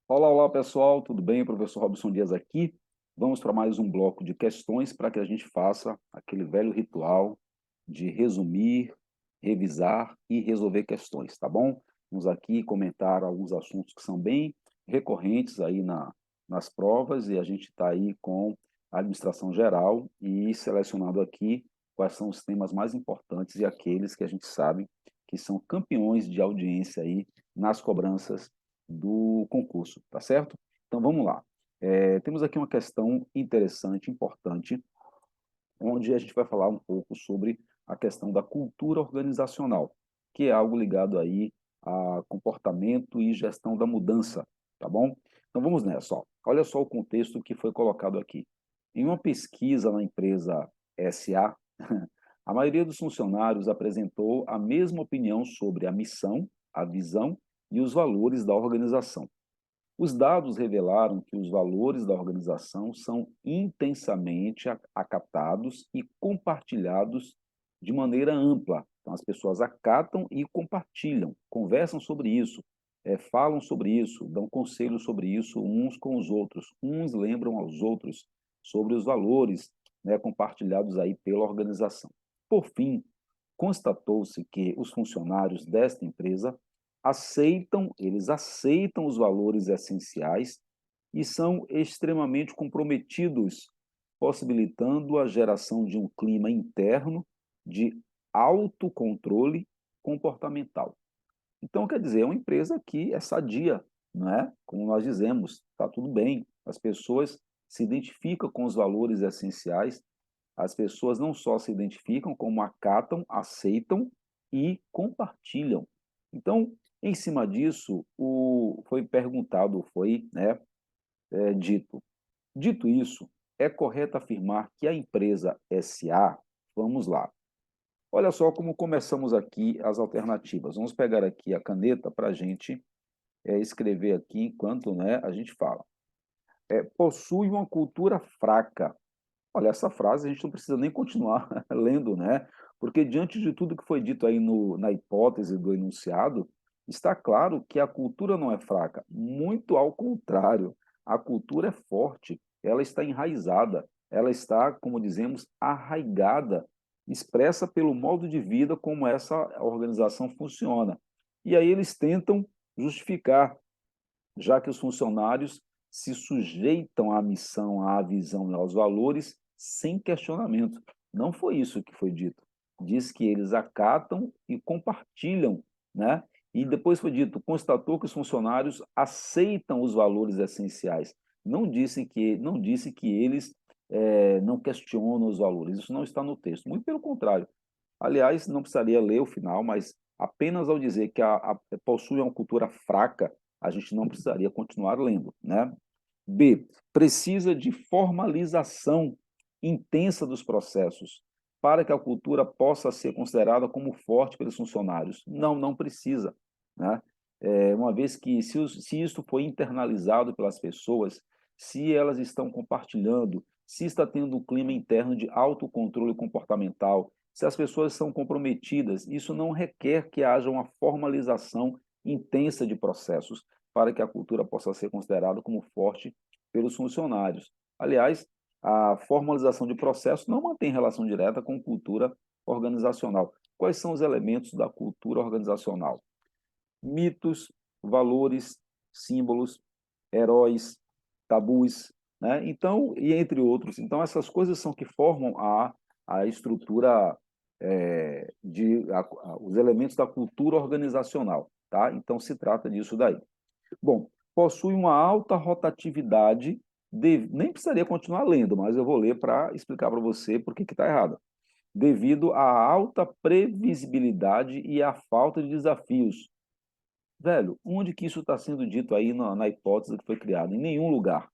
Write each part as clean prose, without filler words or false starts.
Olá, olá pessoal, tudo bem? Professor Robson Dias aqui. Vamos para mais um bloco de questões para que a gente faça aquele velho ritual de resumir, revisar e resolver questões, tá bom? Vamos aqui comentar alguns assuntos que são bem recorrentes aí nas provas e a gente está aí com a administração geral e selecionado aqui quais são os temas mais importantes e aqueles que a gente sabe que são campeões de audiência aí nas cobranças do concurso, tá certo? Então vamos lá. Temos aqui uma questão interessante, importante, onde a gente vai falar um pouco sobre a questão da cultura organizacional, que é algo ligado aí a comportamento e gestão da mudança, tá bom? Então vamos nessa, ó. Olha só o contexto que foi colocado aqui. Em uma pesquisa na empresa SA, a maioria dos funcionários apresentou a mesma opinião sobre a missão, a visão e os valores da organização. Os dados revelaram que os valores da organização são intensamente acatados e compartilhados de maneira ampla. Então, as pessoas acatam e compartilham, conversam sobre isso, falam sobre isso, dão conselhos sobre isso uns com os outros. Uns lembram aos outros sobre os valores, né, compartilhados aí pela organização. Por fim, constatou-se que os funcionários desta empresa eles aceitam os valores essenciais e são extremamente comprometidos, possibilitando a geração de um clima interno de autocontrole comportamental. Então, quer dizer, é uma empresa que é sadia, não é? Como nós dizemos, está tudo bem. As pessoas se identificam com os valores essenciais, as pessoas não só se identificam, como acatam, aceitam e compartilham. Então, em cima disso, foi perguntado, foi, né, dito. Dito isso, é correto afirmar que a empresa SA, vamos lá. Olha só como começamos aqui as alternativas. Vamos pegar aqui a caneta para a gente escrever aqui enquanto, né, a gente fala. Possui uma cultura fraca. Olha, essa frase a gente não precisa nem continuar lendo, né? Porque diante de tudo que foi dito aí na hipótese do enunciado, está claro que a cultura não é fraca. Muito ao contrário, a cultura é forte, ela está enraizada, ela está, como dizemos, arraigada, expressa pelo modo de vida como essa organização funciona. E aí eles tentam justificar, já que os funcionários se sujeitam à missão, à visão e aos valores sem questionamento. Não foi isso que foi dito. Diz que eles acatam e compartilham, né? E depois foi dito, constatou que os funcionários aceitam os valores essenciais. Não disse que eles não questionam os valores. Isso não está no texto. Muito pelo contrário. Aliás, não precisaria ler o final, mas apenas ao dizer que possui uma cultura fraca, a gente não precisaria continuar lendo, né? B, precisa de formalização intensa dos processos para que a cultura possa ser considerada como forte pelos funcionários. Não, não precisa, né? Uma vez que, se isso foi internalizado pelas pessoas, se elas estão compartilhando, se está tendo um clima interno de autocontrole comportamental, se as pessoas são comprometidas, isso não requer que haja uma formalização intensa de processos para que a cultura possa ser considerada como forte pelos funcionários. Aliás, a formalização de processos não mantém relação direta com cultura organizacional. Quais são os elementos da cultura organizacional? Mitos, valores, símbolos, heróis, tabus, né? Então, e entre outros. Então, essas coisas são que formam a estrutura, os elementos da cultura organizacional, tá? Então, se trata disso daí. Bom, possui uma alta rotatividade, nem precisaria continuar lendo, mas eu vou ler para explicar para você por que está errado. Devido à alta previsibilidade e à falta de desafios. Velho, onde que isso está sendo dito aí na hipótese que foi criada? Em nenhum lugar,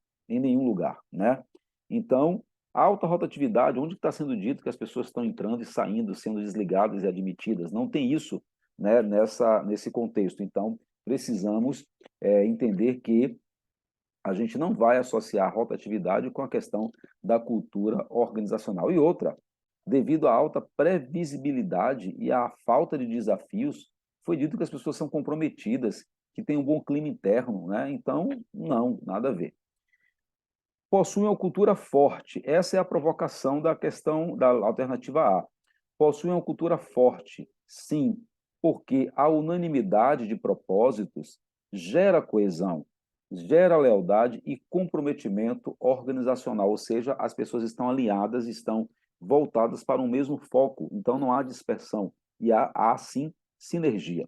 né? Então, alta rotatividade, onde está sendo dito que as pessoas estão entrando e saindo, sendo desligadas e admitidas? Não tem isso, né, nesse contexto. Então, precisamos entender que a gente não vai associar a rotatividade com a questão da cultura organizacional. E outra, devido à alta previsibilidade e à falta de desafios, foi dito que as pessoas são comprometidas, que tem um bom clima interno, né? Então, não, nada a ver. Possuem uma cultura forte. Essa é a provocação da questão da alternativa A. Possuem uma cultura forte, sim, porque a unanimidade de propósitos gera coesão, gera lealdade e comprometimento organizacional, ou seja, as pessoas estão alinhadas, estão voltadas para um mesmo foco, então não há dispersão e há sim sinergia.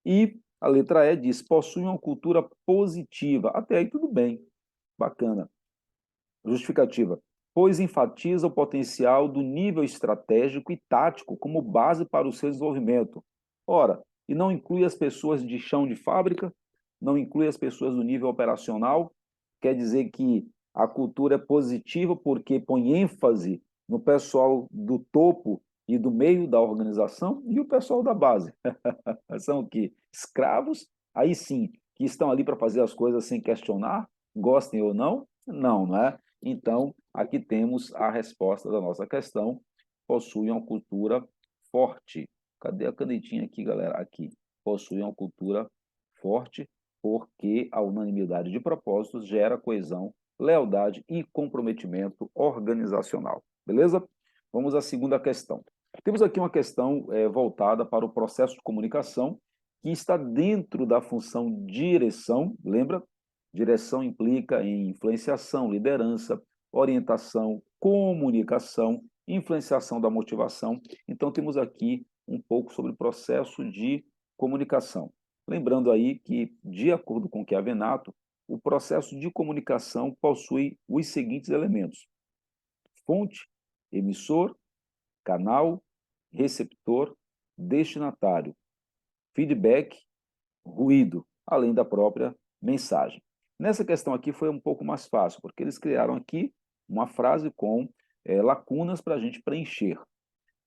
E a letra E diz: possuem uma cultura positiva. Até aí tudo bem, bacana. Justificativa: pois enfatiza o potencial do nível estratégico e tático como base para o seu desenvolvimento. Ora, e não inclui as pessoas de chão de fábrica, não inclui as pessoas do nível operacional, quer dizer que a cultura é positiva porque põe ênfase no pessoal do topo e do meio da organização e o pessoal da base. São o quê? Escravos, aí sim, que estão ali para fazer as coisas sem questionar, gostem ou não? Não, não é? Então, aqui temos a resposta da nossa questão. Possuem uma cultura forte. Cadê a canetinha aqui, galera? Aqui. Possuem uma cultura forte porque a unanimidade de propósitos gera coesão, lealdade e comprometimento organizacional. Beleza? Vamos à segunda questão. Temos aqui uma questão voltada para o processo de comunicação que está dentro da função direção, lembra? Direção implica em influenciação, liderança, orientação, comunicação, influenciação da motivação. Então, temos aqui um pouco sobre o processo de comunicação. Lembrando aí que, de acordo com Chiavenato, o processo de comunicação possui os seguintes elementos: fonte, emissor, canal, receptor, destinatário, feedback, ruído, além da própria mensagem. Nessa questão aqui foi um pouco mais fácil, porque eles criaram aqui uma frase com lacunas para a gente preencher.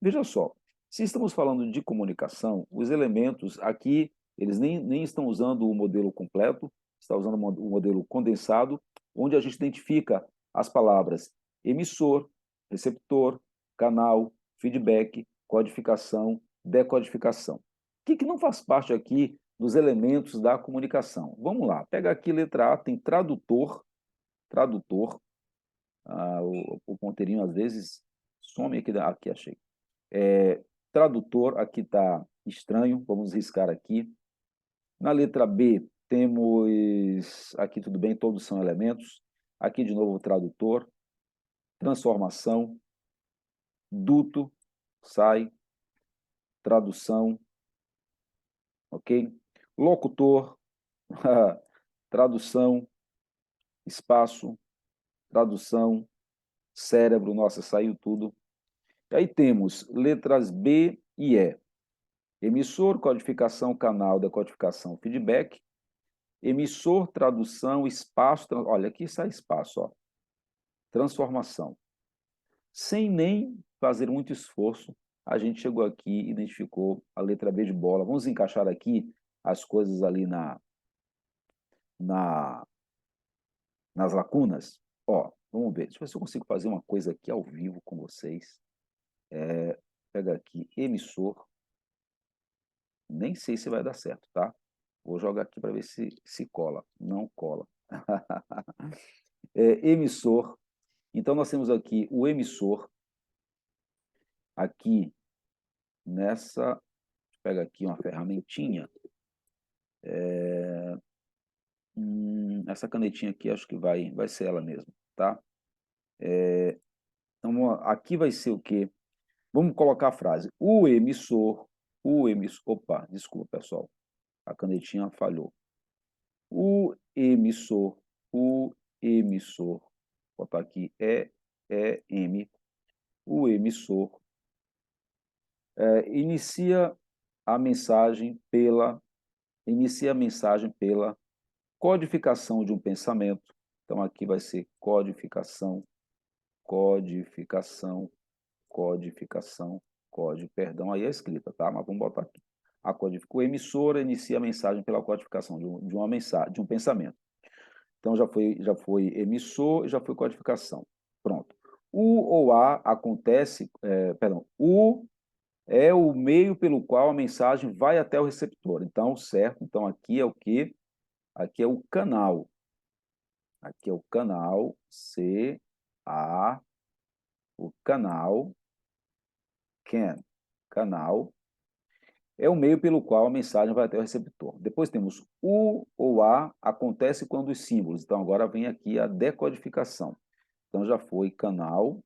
Veja só, se estamos falando de comunicação, os elementos aqui, eles nem estão usando o modelo completo, está usando o modelo condensado, onde a gente identifica as palavras emissor, receptor, canal, feedback, codificação, decodificação. O que não faz parte aqui dos elementos da comunicação? Vamos lá, pega aqui letra A, tem tradutor, o ponteirinho às vezes some aqui achei. Tradutor, aqui está estranho, vamos riscar aqui. Na letra B, temos, aqui tudo bem, todos são elementos. Aqui de novo o tradutor, transformação, duto, sai, tradução, ok? Locutor, tradução, espaço, tradução, cérebro, nossa, saiu tudo. E aí temos letras B e E. Emissor, codificação, canal, decodificação, feedback. Emissor, tradução, espaço, olha, aqui sai espaço, ó. Transformação. Sem nem fazer muito esforço, a gente chegou aqui e identificou a letra B de bola. Vamos encaixar aqui as coisas ali nas lacunas. Ó, vamos ver, deixa eu ver se eu consigo fazer uma coisa aqui ao vivo com vocês. Pega aqui, emissor. Nem sei se vai dar certo, tá? Vou jogar aqui para ver se cola. Não cola. Emissor. Então, nós temos aqui o emissor. Aqui, nessa... Pega aqui uma ferramentinha. Essa canetinha aqui, acho que vai ser ela mesmo, tá? Então, aqui vai ser o quê? Vamos colocar a frase. O emissor... Opa, desculpa, pessoal. A canetinha falhou. O emissor, vou botar aqui E-M, o emissor, inicia a mensagem pela codificação de um pensamento. Então, aqui vai ser codificação, perdão, aí é escrita, tá? Mas vamos botar aqui. O emissor inicia a mensagem pela codificação de uma mensagem, de um pensamento. Então, já foi emissor e já foi codificação. Pronto. O ou a acontece, é o meio pelo qual a mensagem vai até o receptor. Então, certo? Então, aqui é o quê? Aqui é o canal. Aqui é o canal, C-A, o canal, can, canal, é o meio pelo qual a mensagem vai até o receptor. Depois temos o ou a, acontece quando os símbolos. Então, agora vem aqui a decodificação. Então, já foi canal,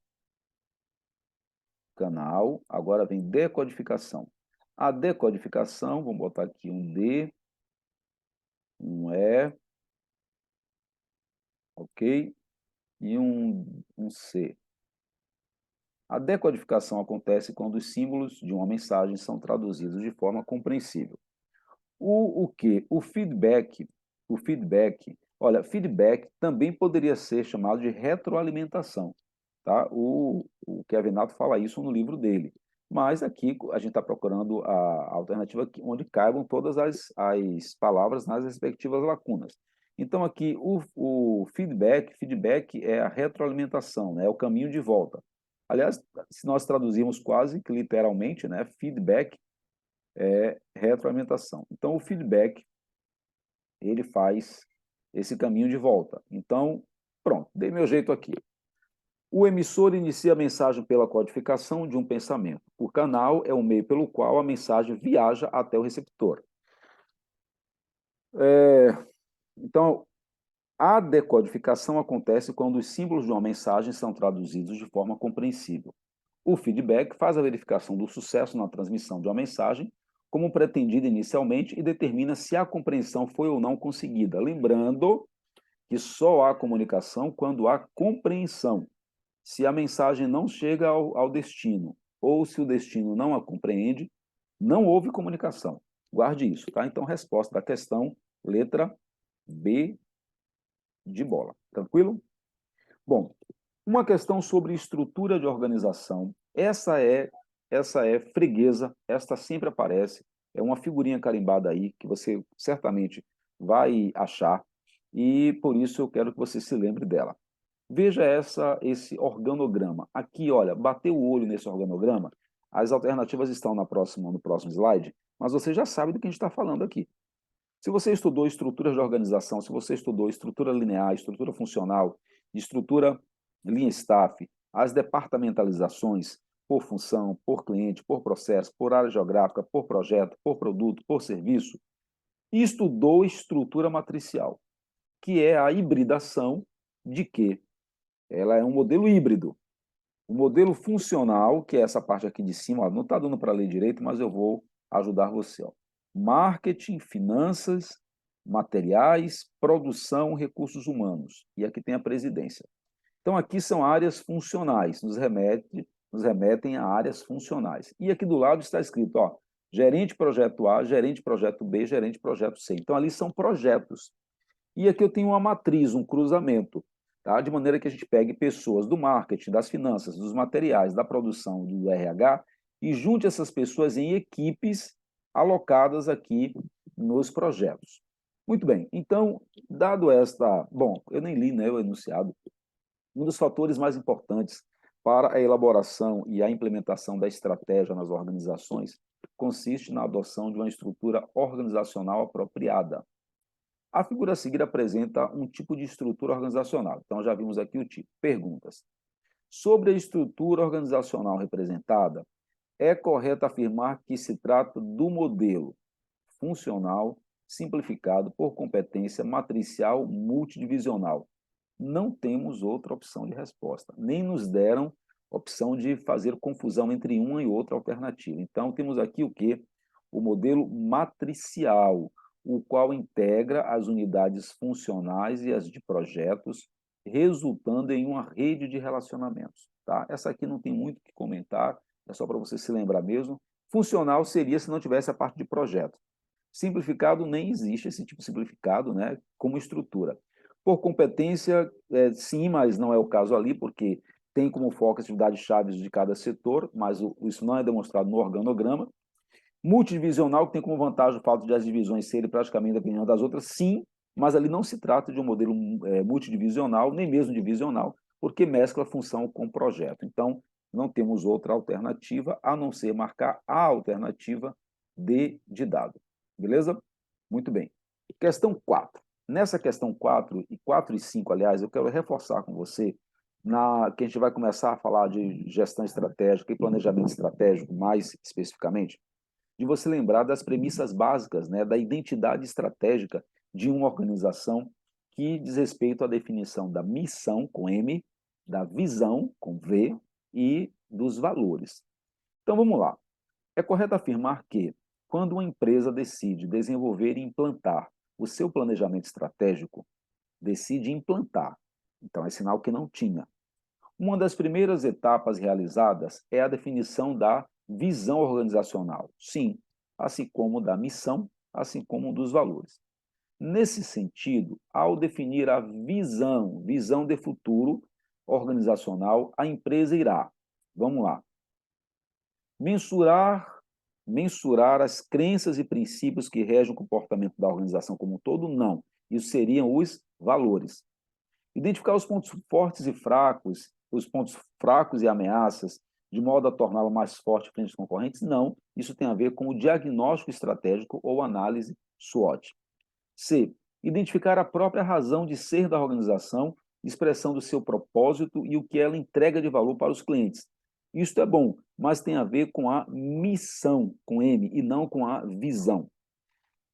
canal, agora vem decodificação. A decodificação, vamos botar aqui um D, um E, ok? E um C. A decodificação acontece quando os símbolos de uma mensagem são traduzidos de forma compreensível. O quê? O feedback, olha, feedback também poderia ser chamado de retroalimentação, tá? O Kevin Nato fala isso no livro dele, mas aqui a gente está procurando a alternativa onde caibam todas as palavras nas respectivas lacunas. Então aqui o feedback é a retroalimentação, né? É o caminho de volta. Aliás, se nós traduzirmos quase que literalmente, né? Feedback é retroalimentação. Então, o feedback, ele faz esse caminho de volta. Então, pronto, dei meu jeito aqui. O emissor inicia a mensagem pela codificação de um pensamento. O canal é o meio pelo qual a mensagem viaja até o receptor. Então, a decodificação acontece quando os símbolos de uma mensagem são traduzidos de forma compreensível. O feedback faz a verificação do sucesso na transmissão de uma mensagem, como pretendida inicialmente, e determina se a compreensão foi ou não conseguida. Lembrando que só há comunicação quando há compreensão. Se a mensagem não chega ao destino, ou se o destino não a compreende, não houve comunicação. Guarde isso, tá? Então, resposta da questão, letra B de bola. Tranquilo? Bom, uma questão sobre estrutura de organização. Essa é freguesa, esta sempre aparece, é uma figurinha carimbada aí que você certamente vai achar e por isso eu quero que você se lembre dela. Veja esse organograma. Aqui, olha, bateu o olho nesse organograma, as alternativas estão no próximo slide, mas você já sabe do que a gente está falando aqui. Se você estudou estruturas de organização, se você estudou estrutura linear, estrutura funcional, estrutura linha staff, as departamentalizações por função, por cliente, por processo, por área geográfica, por projeto, por produto, por serviço, e estudou estrutura matricial, que é a hibridação de quê? Ela é um modelo híbrido. O modelo funcional, que é essa parte aqui de cima, ó, não está dando para ler direito, mas eu vou ajudar você. Ó. Marketing, finanças, materiais, produção, recursos humanos. E aqui tem a presidência. Então, aqui são áreas funcionais, nos remetem a áreas funcionais. E aqui do lado está escrito, ó, gerente projeto A, gerente projeto B, gerente projeto C. Então, ali são projetos. E aqui eu tenho uma matriz, um cruzamento, tá? De maneira que a gente pegue pessoas do marketing, das finanças, dos materiais, da produção, do RH, e junte essas pessoas em equipes alocadas aqui nos projetos. Muito bem, então, dado esta... Bom, eu nem li, né, o enunciado. Um dos fatores mais importantes para a elaboração e a implementação da estratégia nas organizações consiste na adoção de uma estrutura organizacional apropriada. A figura a seguir apresenta um tipo de estrutura organizacional. Então, já vimos aqui o tipo. Perguntas. Sobre a estrutura organizacional representada, é correto afirmar que se trata do modelo funcional simplificado por competência matricial multidivisional. Não temos outra opção de resposta. Nem nos deram opção de fazer confusão entre uma e outra alternativa. Então, temos aqui o quê? O modelo matricial, o qual integra as unidades funcionais e as de projetos, resultando em uma rede de relacionamentos. Tá? Essa aqui não tem muito o que comentar, é só para você se lembrar mesmo. Funcional seria se não tivesse a parte de projeto. Simplificado, nem existe esse tipo de simplificado, né, como estrutura. Por competência, sim, mas não é o caso ali, porque tem como foco as atividades chaves de cada setor, mas isso não é demonstrado no organograma. Multidivisional, que tem como vantagem o fato de as divisões serem praticamente dependendo das outras, sim, mas ali não se trata de um modelo multidivisional, nem mesmo divisional, porque mescla função com projeto. Então, não temos outra alternativa a não ser marcar a alternativa D de dado. Beleza? Muito bem. Questão 4. Nessa questão 4 e 4 e 5, aliás, eu quero reforçar com você que a gente vai começar a falar de gestão estratégica e planejamento estratégico, mais especificamente, de você lembrar das premissas básicas, né, da identidade estratégica de uma organização que diz respeito à definição da missão, com M, da visão, com V, e dos valores. Então, vamos lá. É correto afirmar que, quando uma empresa decide desenvolver e implantar o seu planejamento estratégico, decide implantar, então é sinal que não tinha. Uma das primeiras etapas realizadas é a definição da visão organizacional, sim, assim como da missão, assim como dos valores. Nesse sentido, ao definir a visão de futuro organizacional, a empresa irá, vamos lá, mensurar as crenças e princípios que regem o comportamento da organização como um todo? Não. Isso seriam os valores. Identificar os pontos fortes e fracos, os pontos fracos e ameaças, de modo a torná-lo mais forte frente aos concorrentes? Não. Isso tem a ver com o diagnóstico estratégico ou análise SWOT. C. Identificar a própria razão de ser da organização, expressão do seu propósito e o que ela entrega de valor para os clientes. Isto é bom, mas tem a ver com a missão, com M, e não com a visão.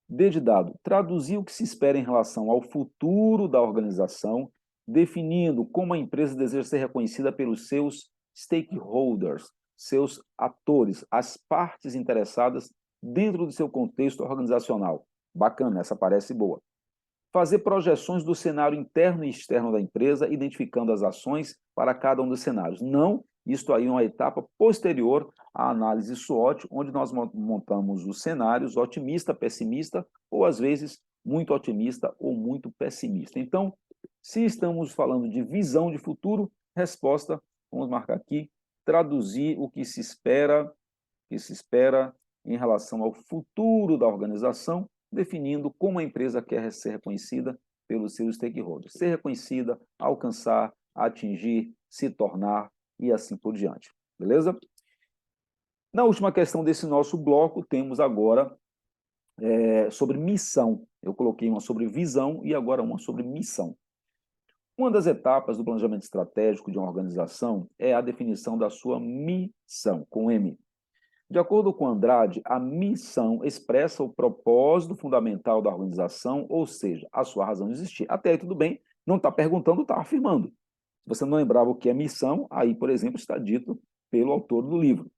D de dado, traduzir o que se espera em relação ao futuro da organização, definindo como a empresa deseja ser reconhecida pelos seus stakeholders, seus atores, as partes interessadas dentro do seu contexto organizacional. Bacana, essa parece boa. Fazer projeções do cenário interno e externo da empresa, identificando as ações para cada um dos cenários. Não, isto aí é uma etapa posterior à análise SWOT, onde nós montamos os cenários otimista, pessimista, ou às vezes muito otimista ou muito pessimista. Então, se estamos falando de visão de futuro, resposta, vamos marcar aqui, traduzir o que se espera em relação ao futuro da organização, definindo como a empresa quer ser reconhecida pelos seus stakeholders. Ser reconhecida, alcançar, atingir, se tornar e assim por diante. Beleza? Na última questão desse nosso bloco, temos agora sobre missão. Eu coloquei uma sobre visão e agora uma sobre missão. Uma das etapas do planejamento estratégico de uma organização é a definição da sua missão, com M. De acordo com Andrade, a missão expressa o propósito fundamental da organização, ou seja, a sua razão de existir. Até aí tudo bem, não está perguntando, está afirmando. Se você não lembrava o que é missão, aí, por exemplo, está dito pelo autor do livro.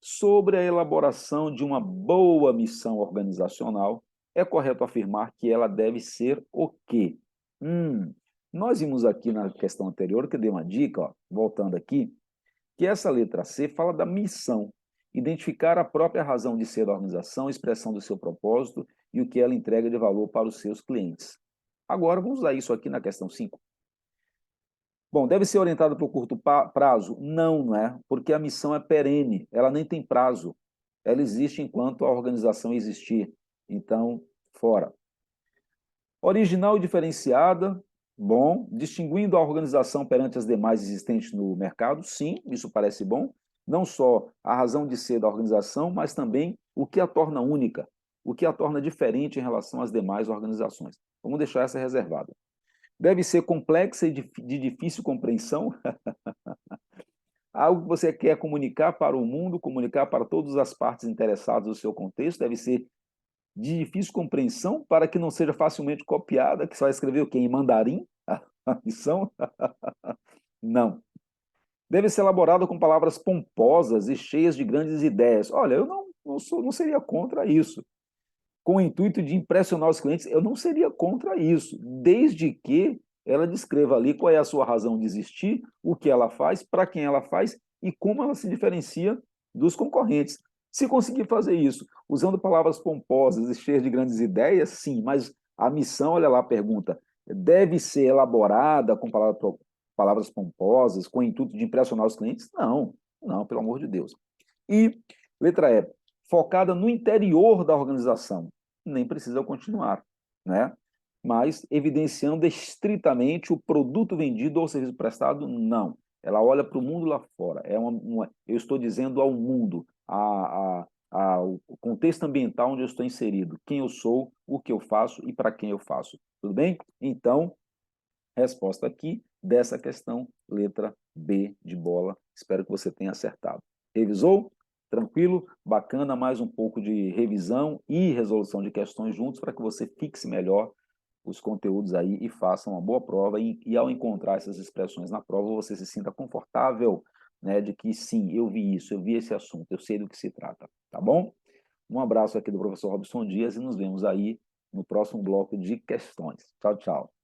Sobre a elaboração de uma boa missão organizacional, é correto afirmar que ela deve ser o quê? Nós vimos aqui na questão anterior, que eu dei uma dica, ó, voltando aqui, que essa letra C fala da missão. Identificar a própria razão de ser da organização, expressão do seu propósito e o que ela entrega de valor para os seus clientes. Agora, vamos usar isso aqui na questão 5. Bom, deve ser orientada para o curto prazo? Não, não é, porque a missão é perene, ela nem tem prazo. Ela existe enquanto a organização existir. Então, fora. Original e diferenciada, bom. Distinguindo a organização perante as demais existentes no mercado? Sim, isso parece bom. Não só a razão de ser da organização, mas também o que a torna única, o que a torna diferente em relação às demais organizações. Vamos deixar essa reservada. Deve ser complexa e de difícil compreensão. Algo que você quer comunicar para o mundo, comunicar para todas as partes interessadas no seu contexto, deve ser de difícil compreensão para que não seja facilmente copiada, que só vai escrever o quê? Em mandarim? A missão? Não. Deve ser elaborada com palavras pomposas e cheias de grandes ideias. Olha, eu não seria contra isso. Com o intuito de impressionar os clientes, eu não seria contra isso, desde que ela descreva ali qual é a sua razão de existir, o que ela faz, para quem ela faz e como ela se diferencia dos concorrentes. Se conseguir fazer isso usando palavras pomposas e cheias de grandes ideias, sim, mas a missão, olha lá a pergunta, deve ser elaborada com palavras pomposas, com o intuito de impressionar os clientes? Não, não, pelo amor de Deus. E, letra E, focada no interior da organização. Nem precisa continuar, né? Mas evidenciando estritamente o produto vendido ou serviço prestado, não. ela olha para o mundo lá fora. Eu estou dizendo ao mundo, o contexto ambiental onde eu estou inserido, quem eu sou, o que eu faço e para quem eu faço. Tudo bem? Então, resposta aqui dessa questão, letra B de bola. Espero que você tenha acertado. Revisou? Tranquilo? Bacana, mais um pouco de revisão e resolução de questões juntos para que você fixe melhor os conteúdos aí e faça uma boa prova. E ao encontrar essas expressões na prova, você se sinta confortável, né, de que sim, eu vi isso, eu vi esse assunto, eu sei do que se trata. Tá bom? Um abraço aqui do professor Robson Dias e nos vemos aí no próximo bloco de questões. Tchau, tchau.